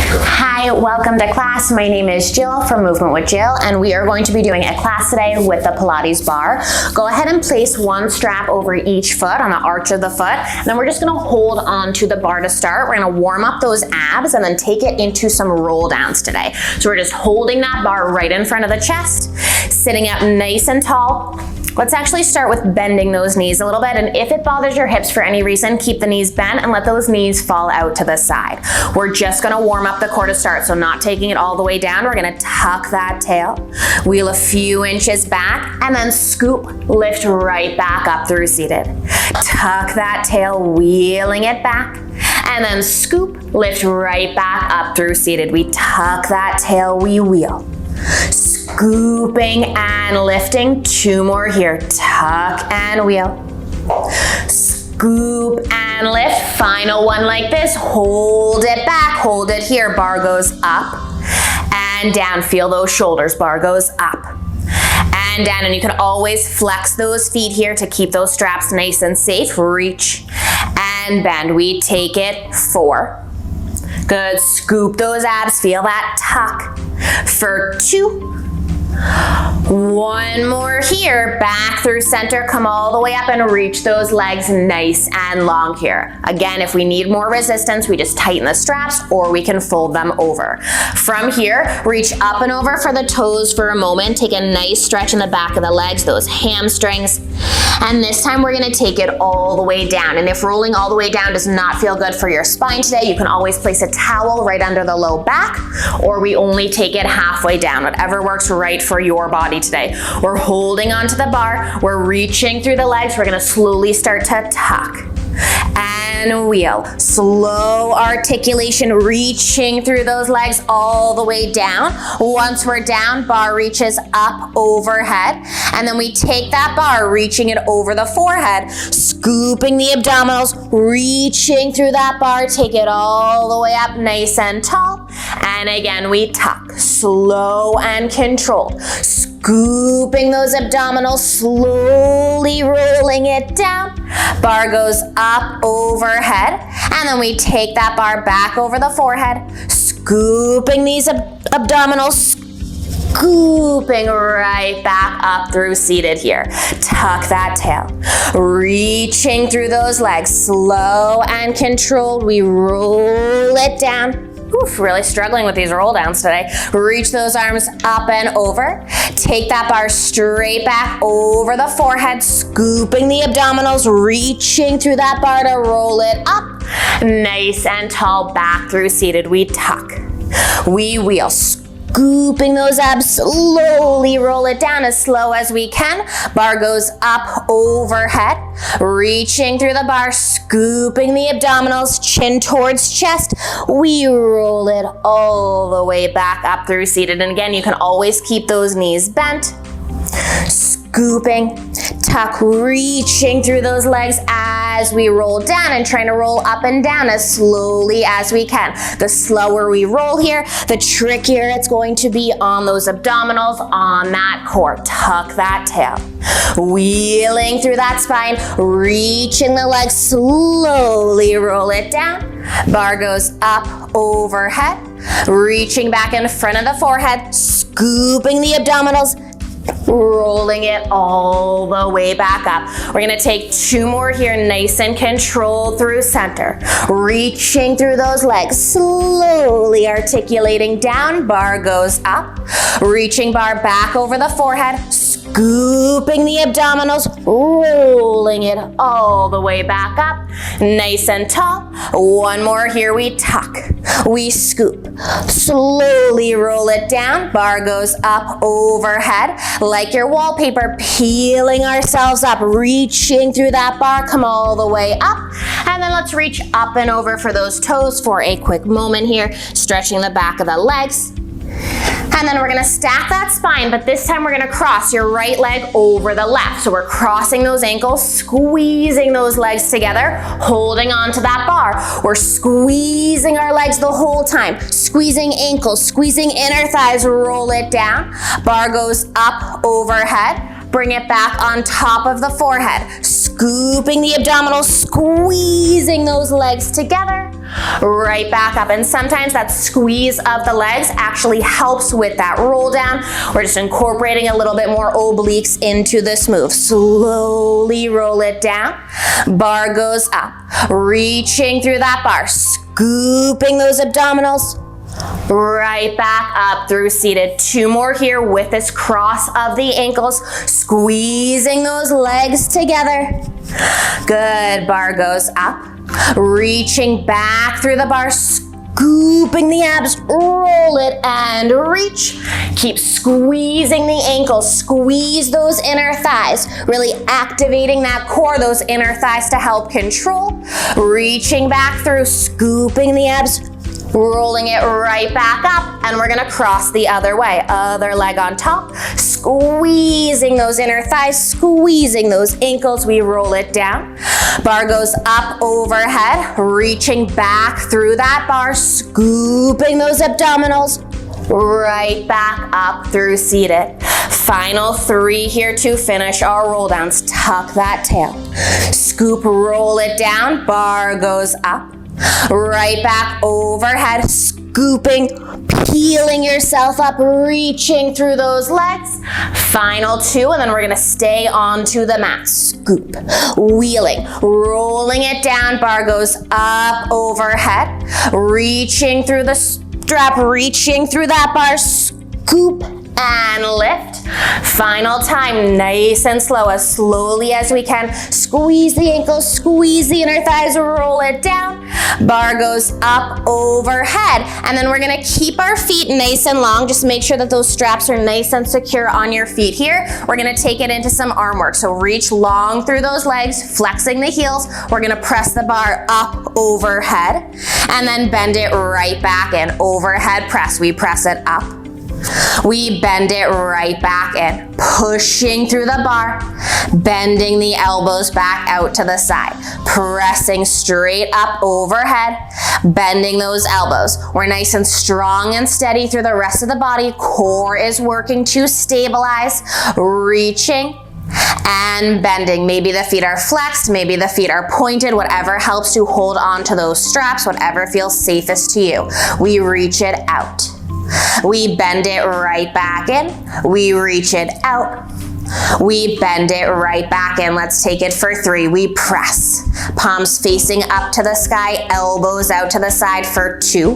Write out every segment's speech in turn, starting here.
Hi, welcome to class. My name is Jill from Movement with Jill, and we are going to be doing a class today with the Pilates bar. Go ahead and place one strap over each foot on the arch of the foot, and then we're just gonna hold on to the bar to start. We're gonna warm up those abs and then take it into some roll downs today. So we're just holding that bar right in front of the chest, sitting up nice and tall. Let's actually start with bending those knees a little bit, and if it bothers your hips for any reason, keep the knees bent and let those knees fall out to the side. We're just gonna warm up the core to start, so not taking it all the way down. We're gonna tuck that tail, wheel a few inches back, and then scoop, lift right back up through seated. Tuck that tail, wheeling it back, and then scoop, lift right back up through seated. We tuck that tail, we wheel. Scooping and lifting, two more here. Tuck and wheel. Scoop and lift, final one like this. Hold it back, hold it here. Bar goes up and down. Feel those shoulders, bar goes up and down. And you can always flex those feet here to keep those straps nice and safe. Reach and bend. We take it 4. Good, scoop those abs, feel that tuck for 2. One more here, back through center, come all the way up and reach those legs nice and long here. Again, if we need more resistance, we just tighten the straps or we can fold them over. From here, reach up and over for the toes for a moment. Take a nice stretch in the back of the legs, those hamstrings. And this time we're gonna take it all the way down. And if rolling all the way down does not feel good for your spine today, you can always place a towel right under the low back, or we only take it halfway down, whatever works right for your body today. We're holding onto the bar, we're reaching through the legs, we're gonna slowly start to tuck and wheel. Slow articulation, reaching through those legs all the way down. Once we're down, bar reaches up overhead, and then we take that bar, reaching it over the forehead, scooping the abdominals, reaching through that bar, take it all the way up nice and tall, and again we tuck, slow and controlled. Scooping those abdominals, slowly rolling it down. Bar goes up overhead, and then we take that bar back over the forehead, scooping these abdominals, scooping right back up through seated here. Tuck that tail, reaching through those legs, slow and controlled. We roll it down. Oof, really struggling with these roll downs today. Reach those arms up and over. Take that bar straight back over the forehead, scooping the abdominals, reaching through that bar to roll it up. Nice and tall, back through seated. We tuck, we wheel, scooping those abs, slowly roll it down as slow as we can. Bar goes up overhead, reaching through the bar, scooping the abdominals, chin towards chest. We roll it all the way back up through seated. And again, you can always keep those knees bent. Scooping, tuck, reaching through those legs as we roll down and trying to roll up and down as slowly as we can. The slower we roll here, the trickier it's going to be on those abdominals, on that core. Tuck that tail, wheeling through that spine, reaching the legs, slowly roll it down. Bar goes up overhead, reaching back in front of the forehead, scooping the abdominals, rolling it all the way back up. We're gonna take 2 more here, nice and controlled through center. Reaching through those legs, slowly articulating down, bar goes up. Reaching bar back over the forehead, scooping the abdominals, rolling it all the way back up. Nice and tall. One more here, we tuck, we scoop, slowly roll it down, bar goes up overhead, like your wallpaper, peeling ourselves up, reaching through that bar, come all the way up, and then let's reach up and over for those toes for a quick moment here, stretching the back of the legs. And then we're gonna stack that spine, but this time we're gonna cross your right leg over the left. So we're crossing those ankles, squeezing those legs together, holding on to that bar. We're squeezing our legs the whole time, squeezing ankles, squeezing inner thighs, roll it down. Bar goes up overhead, bring it back on top of the forehead, scooping the abdominals, squeezing those legs together. right back up. And sometimes that squeeze of the legs actually helps with that roll down. We're just incorporating a little bit more obliques into this move. Slowly roll it down. Bar goes up, reaching through that bar, scooping those abdominals. Right back up through seated. 2 more here with this cross of the ankles, squeezing those legs together. Good, bar goes up, reaching back through the bar, scooping the abs, roll it and reach. Keep squeezing the ankles, squeeze those inner thighs, really activating that core, those inner thighs to help control. Reaching back through, scooping the abs, rolling it right back up, and we're gonna cross the other way. Other leg on top, squeezing those inner thighs, squeezing those ankles, we roll it down. Bar goes up overhead, reaching back through that bar, scooping those abdominals, right back up through seated. Final 3 here to finish our roll downs. Tuck that tail, scoop, roll it down, bar goes up, right back overhead, scooping, peeling yourself up, reaching through those legs. Final 2, and then we're gonna stay onto the mat. Scoop, wheeling, rolling it down, bar goes up overhead, reaching through the strap, reaching through that bar, scoop and lift. Final time, nice and slow, as slowly as we can. Squeeze the ankles, squeeze the inner thighs, roll it down. Bar goes up overhead, and then we're gonna keep our feet nice and long. Just make sure that those straps are nice and secure on your feet here. We're gonna take it into some arm work. So reach long through those legs, flexing the heels. We're gonna press the bar up overhead, and then bend it right back in. Overhead press, we press it up. We bend it right back in, pushing through the bar, bending the elbows back out to the side, pressing straight up overhead, bending those elbows. We're nice and strong and steady through the rest of the body. Core is working to stabilize, reaching and bending. Maybe the feet are flexed, maybe the feet are pointed, whatever helps to hold on to those straps, whatever feels safest to you. We reach it out. We bend it right back in. We reach it out. We bend it right back in. Let's take it for 3. We press. Palms facing up to the sky, elbows out to the side for 2.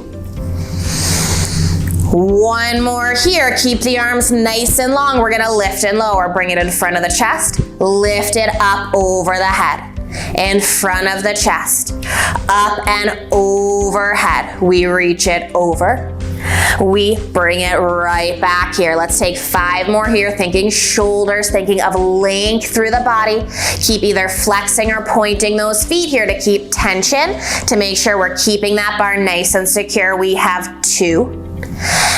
1 more here. Keep the arms nice and long. We're gonna lift and lower. Bring it in front of the chest. Lift it up over the head. In front of the chest. Up and overhead. We reach it over. We bring it right back here. Let's take 5 more here, thinking shoulders, thinking of length through the body. Keep either flexing or pointing those feet here to keep tension, to make sure we're keeping that bar nice and secure. We have 2.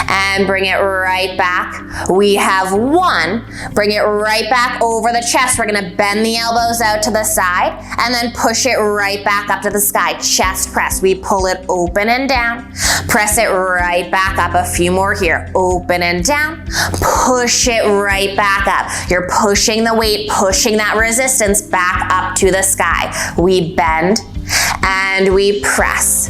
And bring it right back. We have 1. Bring it right back over the chest. We're gonna bend the elbows out to the side and then push it right back up to the sky. Chest press. We pull it open and down. Press it right back up. A few more here. Open and down. Push it right back up. You're pushing the weight, pushing that resistance back up to the sky. We bend and we press.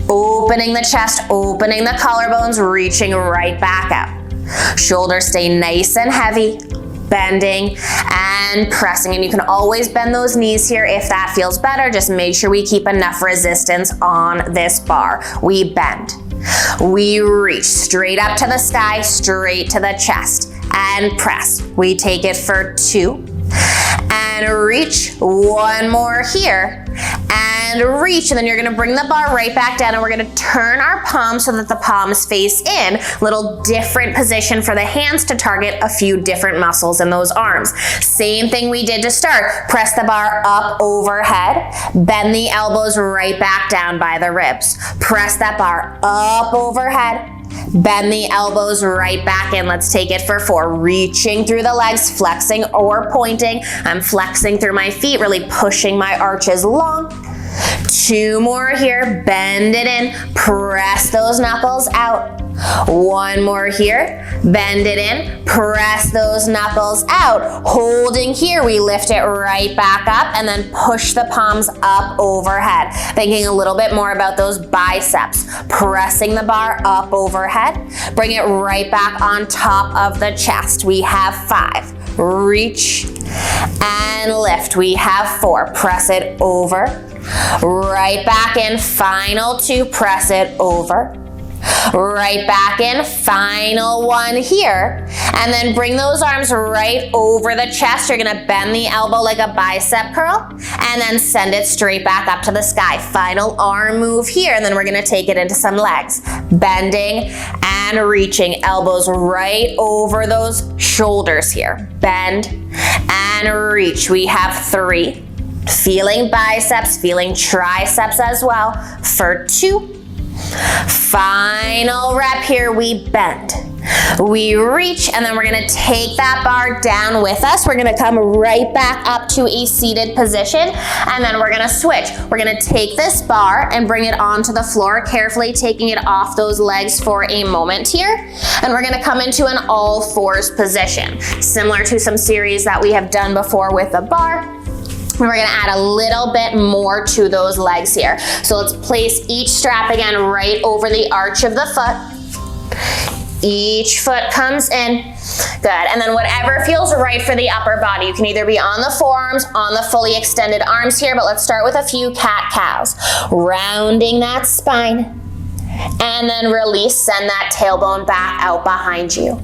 Opening the chest, opening the collarbones, reaching right back out. Shoulders stay nice and heavy, bending and pressing. And you can always bend those knees here if that feels better. Just make sure we keep enough resistance on this bar. We bend. We reach straight up to the sky, straight to the chest, and press. We take it for 2. And reach. 1 more here. And reach. And then you're gonna bring the bar right back down, and we're gonna turn our palms so that the palms face in. Little different position for the hands to target a few different muscles in those arms. Same thing we did to start. Press the bar up overhead. Bend the elbows right back down by the ribs. Press that bar up overhead. Bend the elbows right back in. Let's take it for 4. Reaching through the legs, flexing or pointing. I'm flexing through my feet, really pushing my arches long. 2 more here. Bend it in. Press those knuckles out. One more here. Bend it in, press those knuckles out. Holding here, we lift it right back up and then push the palms up overhead. Thinking a little bit more about those biceps. Pressing the bar up overhead. Bring it right back on top of the chest. We have 5. Reach and lift. We have 4. Press it over. Right back in. Final 2. Press it over. Right back in, final 1 here, and then bring those arms right over the chest. You're gonna bend the elbow like a bicep curl, and then send it straight back up to the sky. Final arm move here, and then we're gonna take it into some legs. Bending and reaching, elbows right over those shoulders here. Bend and reach. We have 3. Feeling biceps, feeling triceps as well for 2. Final rep here, we bend. We reach, and then we're gonna take that bar down with us. We're gonna come right back up to a seated position, and then we're gonna switch. We're gonna take this bar and bring it onto the floor, carefully taking it off those legs for a moment here. And we're gonna come into an all fours position, similar to some series that we have done before with the bar. And we're gonna add a little bit more to those legs here. So let's place each strap again right over the arch of the foot. Each foot comes in. Good, and then whatever feels right for the upper body. You can either be on the forearms, on the fully extended arms here, but let's start with a few cat-cows. Rounding that spine. And then release, send that tailbone back out behind you.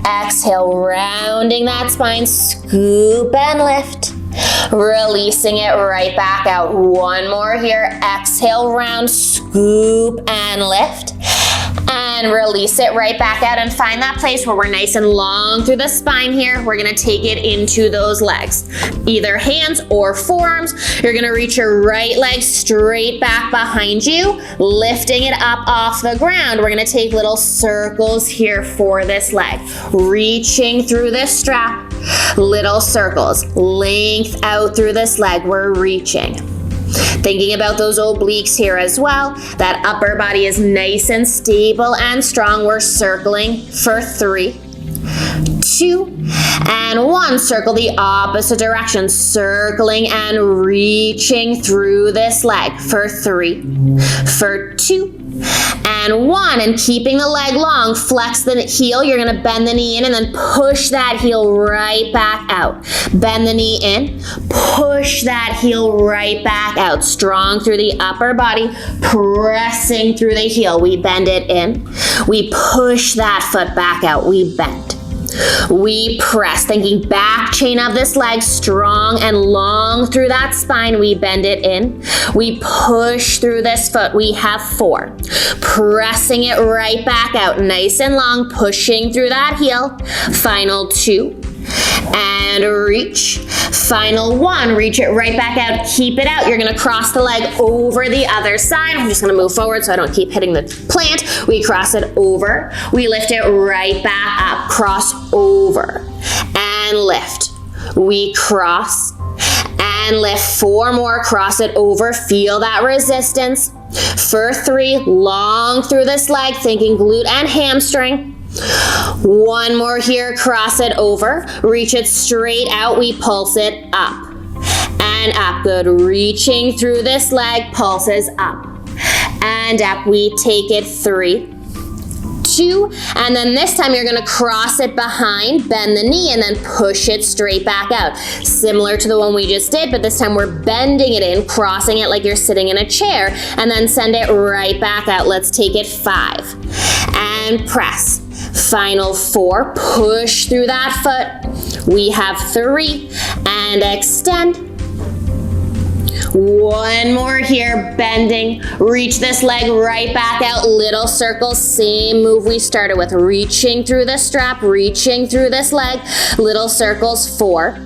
Exhale, rounding that spine, scoop and lift. Releasing it right back out. One more here. Exhale, round, scoop and lift. And release it right back out, and find that place where we're nice and long through the spine here. We're gonna take it into those legs. Either hands or forearms. You're gonna reach your right leg straight back behind you, lifting it up off the ground. We're gonna take little circles here for this leg. Reaching through this strap, little circles. Length out through this leg, we're reaching. Thinking about those obliques here as well. That upper body is nice and stable and strong. We're circling for 3, 2, and 1. Circle the opposite direction. Circling and reaching through this leg for 3, for 2, and 1. And keeping the leg long, flex the heel. You're gonna bend the knee in and then push that heel right back out. Bend the knee in, push that heel right back out. Strong through the upper body, pressing through the heel. We bend it in, we push that foot back out, we bend. We press, thinking back chain of this leg, strong and long through that spine. We bend it in. We push through this foot. We have 4. Pressing it right back out, nice and long, pushing through that heel. Final 2. And reach. Final 1, reach it right back out, keep it out. You're gonna cross the leg over the other side. I'm just gonna move forward so I don't keep hitting the plant. We cross it over, we lift it right back up, cross over, and lift. We cross, and lift. 4 more, cross it over, feel that resistance. For 3, long through this leg, thinking glute and hamstring. 1 more here, cross it over, reach it straight out, we pulse it up and up. Good, reaching through this leg, pulses up and up. We take it 3, 2, and then this time you're gonna cross it behind, bend the knee, and then push it straight back out. Similar to the one we just did, but this time we're bending it in, crossing it like you're sitting in a chair, and then send it right back out. Let's take it 5, and press. Final 4, push through that foot. We have 3, and extend. 1 more here, bending. Reach this leg right back out, little circles, same move we started with. Reaching through the strap, reaching through this leg, little circles. 4,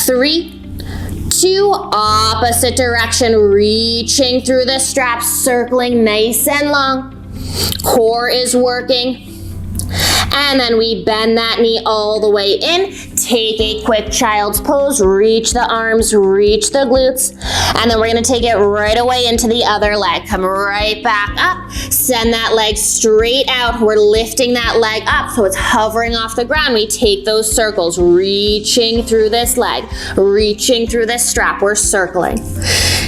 3, 2, opposite direction, reaching through the strap, circling nice and long. Core is working. And then we bend that knee all the way in, take a quick child's pose, reach the arms, reach the glutes, and then we're gonna take it right away into the other leg. Come right back up, send that leg straight out. We're lifting that leg up so it's hovering off the ground. We take those circles, reaching through this leg, reaching through this strap. We're circling.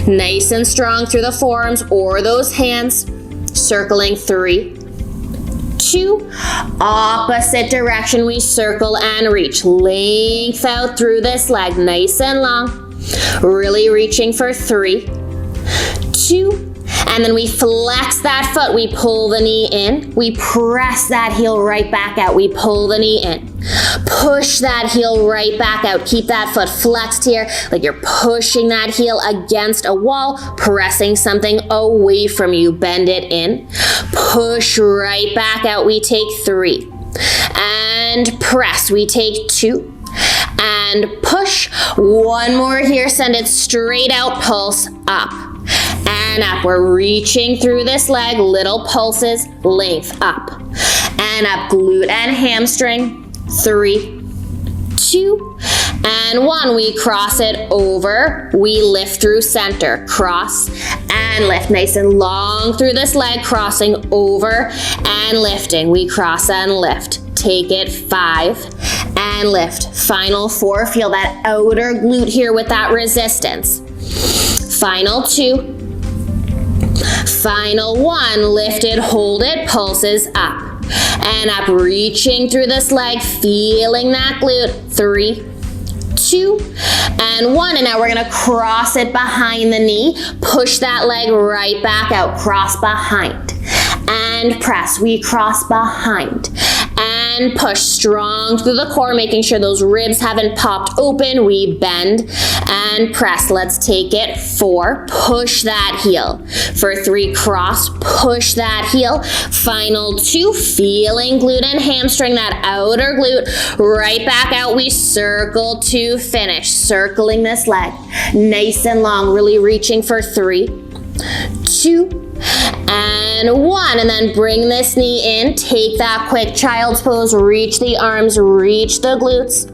Nice and strong through the forearms or those hands. Circling 3, 2, opposite direction, we circle and reach. Length out through this leg, nice and long. Really reaching for 3, 2, and then we flex that foot, we pull the knee in, we press that heel right back out, we pull the knee in. Push that heel right back out. Keep that foot flexed here, like you're pushing that heel against a wall, pressing something away from you. Bend it in. Push right back out. We take 3. And press. We take 2. And push. One more here. Send it straight out. Pulse up. And up. We're reaching through this leg. Little pulses. Length up. And up. Glute and hamstring. 3, 2, and 1. We cross it over. We lift through center. Cross and lift. Nice and long through this leg. Crossing over and lifting. We cross and lift. Take it 5 and lift. Final 4. Feel that outer glute here with that resistance. Final 2. Final 1. Lift it, hold it, pulses up. And up, reaching through this leg, feeling that glute. 3, 2, and 1. And now we're gonna cross it behind the knee. Push that leg right back out. Cross behind. And press. We cross behind. And push strong through the core, making sure those ribs haven't popped open. We bend and press. Let's take it. 4. Push that heel. For 3, cross. Push that heel. Final 2. Feeling glute and hamstring, that outer glute. Right back out. We circle to finish. Circling this leg. Nice and long. Really reaching for 3, 2, and 1, and then bring this knee in, take that quick child's pose, reach the arms, reach the glutes.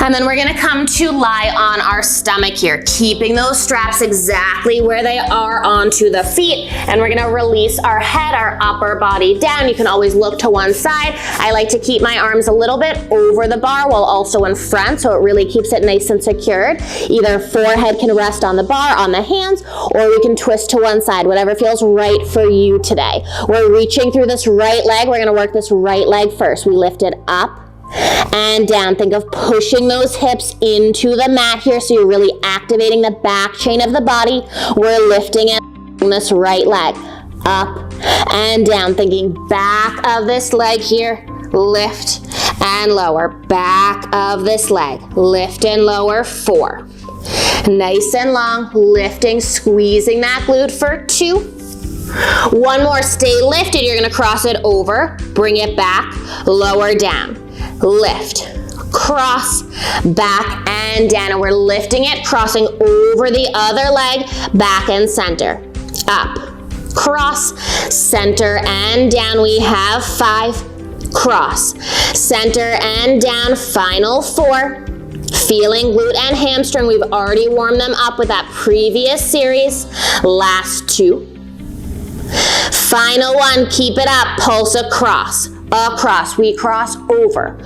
And then we're gonna come to lie on our stomach here, keeping those straps exactly where they are onto the feet. And we're gonna release our head, our upper body down. You can always look to one side. I like to keep my arms a little bit over the bar while also in front, so it really keeps it nice and secured. Either forehead can rest on the bar, on the hands, or we can twist to one side, whatever feels right for you today. We're reaching through this right leg. We're gonna work this right leg first. We lift it up and down. Think of pushing those hips into the mat here, so you're really activating the back chain of the body. We're lifting it, this right leg up and down, thinking back of this leg here, lift and lower, back of this leg, lift and lower. 4. Nice and long, lifting, squeezing that glute for 2. 1 more, stay lifted. You're gonna cross it over, bring it back, lower down. Lift, cross, back and down, and we're lifting it, crossing over the other leg, back and center, up, cross, center and down. We have 5, cross, center and down. Final 4, feeling glute and hamstring. We've already warmed them up with that previous series. Last 2. Final 1, keep it up, pulse across. Across, we cross over,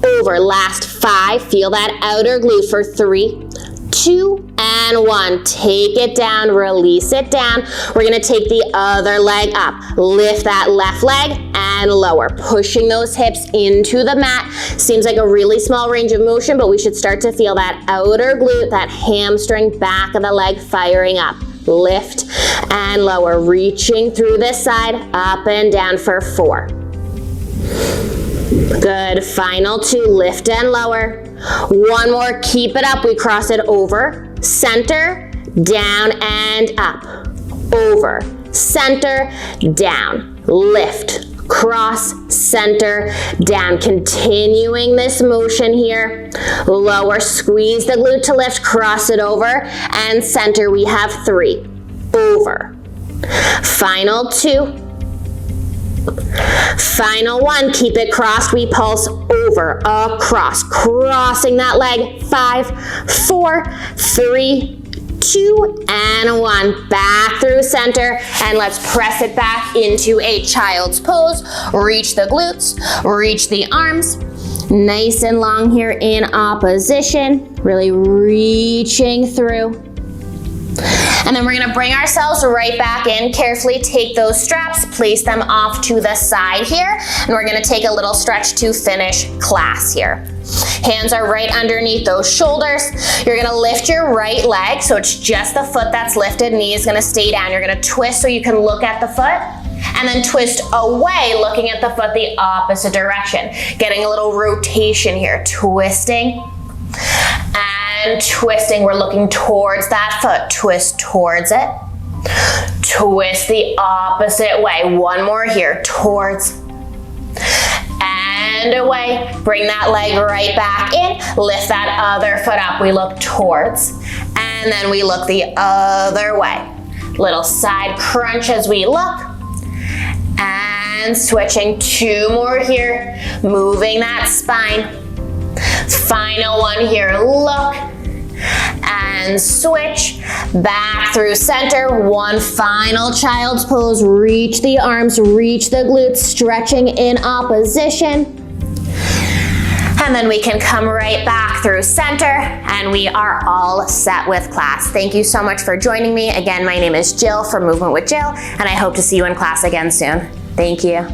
over. Last 5, feel that outer glute for 3, 2, and 1. Take it down, release it down. We're gonna take the other leg up. Lift that left leg and lower, pushing those hips into the mat. Seems like a really small range of motion, but we should start to feel that outer glute, that hamstring, back of the leg firing up. Lift and lower, reaching through this side, up and down for 4. Good, final 2, lift and lower. 1 more, keep it up. We cross it over, center, down and up. Over, center, down, lift, cross, center, down. Continuing this motion here. Lower, squeeze the glute to lift, cross it over, and center. We have 3, over. Final 2. Final one, keep it crossed. We pulse over, across, crossing that leg. 5, 4, 3, 2, and 1. Back through center, and let's press it back into a child's pose. Reach the glutes, reach the arms. Nice and long here in opposition, really reaching through. And then we're gonna bring ourselves right back in. Carefully take those straps, place them off to the side here, and we're gonna take a little stretch to finish class here. Hands are right underneath those shoulders. You're gonna lift your right leg, so it's just the foot that's lifted, knee is gonna stay down. You're gonna twist so you can look at the foot, and then twist away, looking at the foot the opposite direction. Getting a little rotation here, twisting and twisting. We're looking towards that foot. Twist towards it. Twist the opposite way. One more here, towards and away. Bring that leg right back in. Lift that other foot up. We look towards, and then we look the other way. Little side crunch as we look. And switching, 2 more here, moving that spine. Final one here, look and switch, back through center. One final child's pose, reach the arms, reach the glutes, stretching in opposition. And then we can come right back through center, and we are all set with class. Thank you so much for joining me. Again, my name is Jill from Movement with Jill, and I hope to see you in class again soon. Thank you.